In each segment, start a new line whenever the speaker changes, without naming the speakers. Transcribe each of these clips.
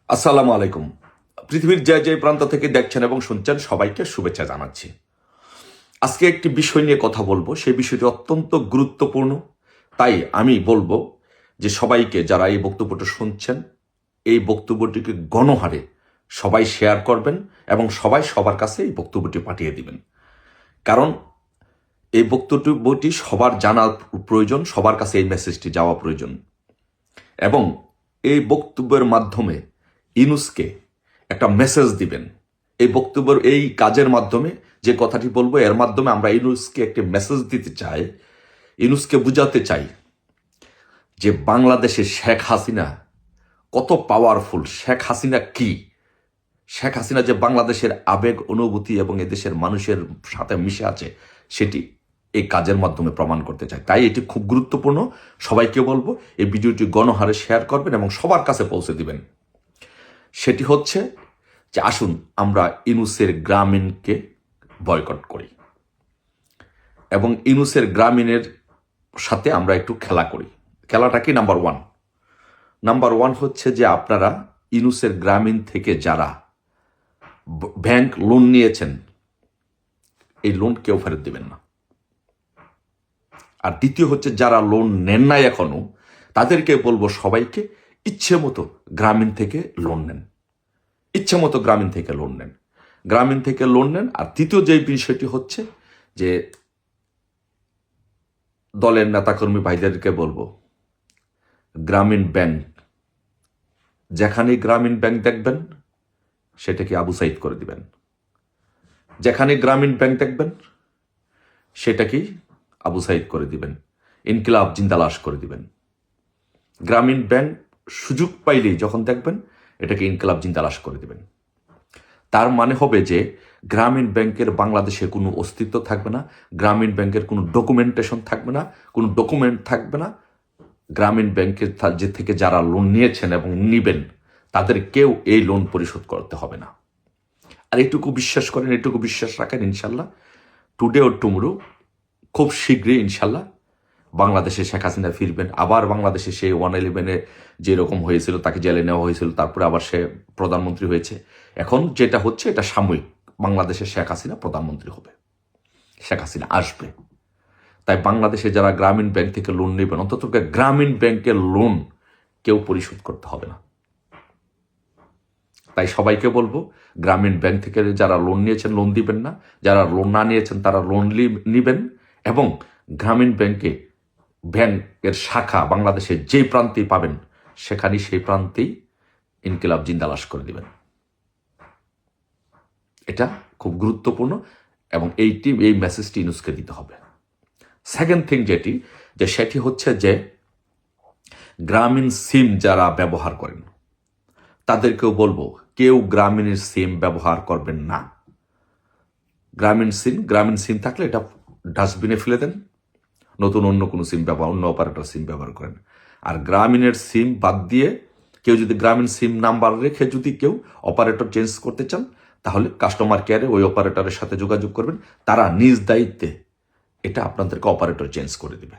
আসসালামু আলাইকুম। পৃথিবীর যে যে প্রান্ত থেকে দেখছেন এবং শুনছেন সবাইকে শুভেচ্ছা জানাচ্ছি। আজকে একটি বিষয় নিয়ে কথা বলবো, সেই বিষয়টি অত্যন্ত গুরুত্বপূর্ণ। তাই আমি বলবো যে সবাইকে, যারা এই বক্তব্যটা শুনছেন, এই বক্তব্যটিকে গণহারে সবাই শেয়ার করবেন এবং সবাই সবার কাছে এই বক্তব্যটি পাঠিয়ে দিবেন। কারণ এই বক্তব্যটি সবার জানা প্রয়োজন, সবার কাছে এই মেসেজটি যাওয়া প্রয়োজন। এবং এই বক্তব্যের মাধ্যমে ইউনূসকে একটা মেসেজ দিবেন। এই বক্তব্যের এই কাজের মাধ্যমে, যে কথাটি বলবো এর মাধ্যমে আমরা ইউনূসকে একটি মেসেজ দিতে চাই, ইউনূসকে বুঝাতে চাই যে বাংলাদেশে শেখ হাসিনা কত পাওয়ারফুল, শেখ হাসিনা কি, শেখ হাসিনা যে বাংলাদেশের আবেগ অনুভূতি এবং এদেশের মানুষের সাথে মিশে আছে, সেটি এই কাজের মাধ্যমে প্রমাণ করতে চাই। তাই এটি খুব গুরুত্বপূর্ণ। সবাইকে বলবো এই ভিডিওটি গণহারে শেয়ার করবেন এবং সবার কাছে পৌঁছে দিবেন। সেটি হচ্ছে যে আসুন আমরা ইউনূসের গ্রামীণকে বয়কট করি এবং ইউনূসের গ্রামীণের সাথে আমরা একটু খেলা করি। খেলাটা কি? নাম্বার ওয়ান হচ্ছে যে আপনারা ইউনূসের গ্রামীণ থেকে যারা ব্যাংক লোন নিয়েছেন, এই লোন কেউ ফেরত দিবেন না। আর দ্বিতীয় হচ্ছে যারা লোন নেন নাই এখনো, তাদেরকে বলবো সবাইকে ইচ্ছে মতো গ্রামীণ থেকে লোন নেন, ইচ্ছে মতো গ্রামীণ থেকে লোন নেন, গ্রামীণ থেকে লোন নেন। আর তৃতীয় যে বিষয়টি হচ্ছে যে দলের নেতাকর্মী ভাইদেরকে বলবো, গ্রামীণ ব্যাংক, যেখানেই গ্রামীণ ব্যাংক দেখবেন সেটাকে আবু সাইদ করে দিবেন। যেখানে গ্রামীণ ব্যাংক দেখবেন সেটাকেই আবু সাইদ করে দিবেন, ইনকিলাব জিন্দালাশ করে দিবেন। গ্রামীণ ব্যাংক সুযোগ পাইলেই যখন দেখবেন এটাকে ইনকিলাব জিন্দালাশ করে দিবেন। তার মানে হবে যে গ্রামীণ ব্যাংকের বাংলাদেশে কোনো অস্তিত্ব থাকবে না, গ্রামীণ ব্যাংকের কোনো ডকুমেন্টেশন থাকবে না, কোনো ডকুমেন্ট থাকবে না। গ্রামীণ ব্যাংকের যে থেকে যারা লোন নিয়েছেন এবং নিবেন, তাদের কেউ এই লোন পরিশোধ করতে হবে না। আর এটুকু বিশ্বাস করেন, এটুকু বিশ্বাস রাখেন, ইনশাল্লাহ টুডে ও টুমরো, খুব শীঘ্রই ইনশাল্লাহ বাংলাদেশে শেখ হাসিনা ফিরবেন। আবার বাংলাদেশে সে 111-এ যেরকম হয়েছিল, তাকে জেলে নেওয়া হয়েছিল, তারপরে আবার সে প্রধানমন্ত্রী হয়েছে। এখন যেটা হচ্ছে এটা সাময়িক, বাংলাদেশে শেখ হাসিনা প্রধানমন্ত্রী হবে, শেখ হাসিনা আসবে। তাই বাংলাদেশে যারা গ্রামীণ ব্যাংক থেকে লোন নেবেন, অন্তত গ্রামীণ ব্যাংকের লোন কেউ পরিশোধ করতে হবে না। তাই সবাইকে বলবো, গ্রামীণ ব্যাংক থেকে যারা লোন নিয়েছেন লোন দিবেন না, যারা লোন না নিয়েছেন তারা লোন নিবেন। এবং গ্রামীণ ব্যাংকের শাখা বাংলাদেশে যেই প্রান্তেই পাবেন, সেখানেই সেই প্রান্তেই ইনকিলাব জিন্দালাশ করে দিবেন। এটা খুব গুরুত্বপূর্ণ এবং এই মেসেজটি ইউনূসকে দিতে হবে। সেকেন্ড থিং সেটি হচ্ছে যে গ্রামীণ সিম যারা ব্যবহার করেন তাদেরকেও বলবো, কেউ গ্রামীণের সিম ব্যবহার করবেন না। গ্রামীণ সিম থাকলে এটা ডাস্টবিনে ফেলে দেন, নতুন অন্য কোনো সিম অন্য অপারেটর সিম ব্যবহার করেন। আর গ্রামীণের সিম বাদ দিয়ে কেউ যদি গ্রামীণ সিম নাম্বার রেখে যদি কেউ অপারেটর চেঞ্জ করতে চান, তাহলে কাস্টমার কেয়ারে ওই অপারেটরের সাথে যোগাযোগ করবেন, তারা নিজ দায়িত্বে এটা আপনাদেরকে অপারেটর চেঞ্জ করে দেবে।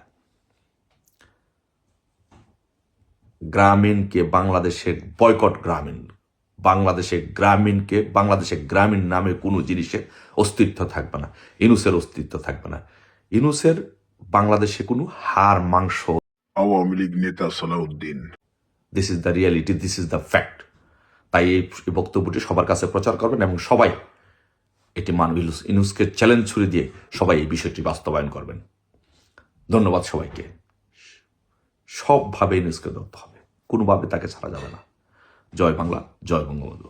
গ্রামীণকে বাংলাদেশের বয়কট, বাংলাদেশে গ্রামীণ নামে কোনো জিনিসের অস্তিত্ব থাকবে না, ইউনূসের অস্তিত্ব থাকবে না। ইউনূসের বাংলাদেশে কোনো হাড় মাংস।
আওয়ামী লীগ নেতা Salauddin,
this is the reality, this is the fact. তাই এই বক্তব্যটি সবার কাছে প্রচার করবেন এবং সবাই এটি ইউনূসকে চ্যালেঞ্জ ছুড়ে দিয়ে সবাই এই বিষয়টি বাস্তবায়ন করবেন। ধন্যবাদ সবাইকে। সবভাবে ইউনূসকে ধরতে হবে, কোনোভাবে তাকে ছাড়া যাবে না। জয় বাংলা, জয় বঙ্গবন্ধু।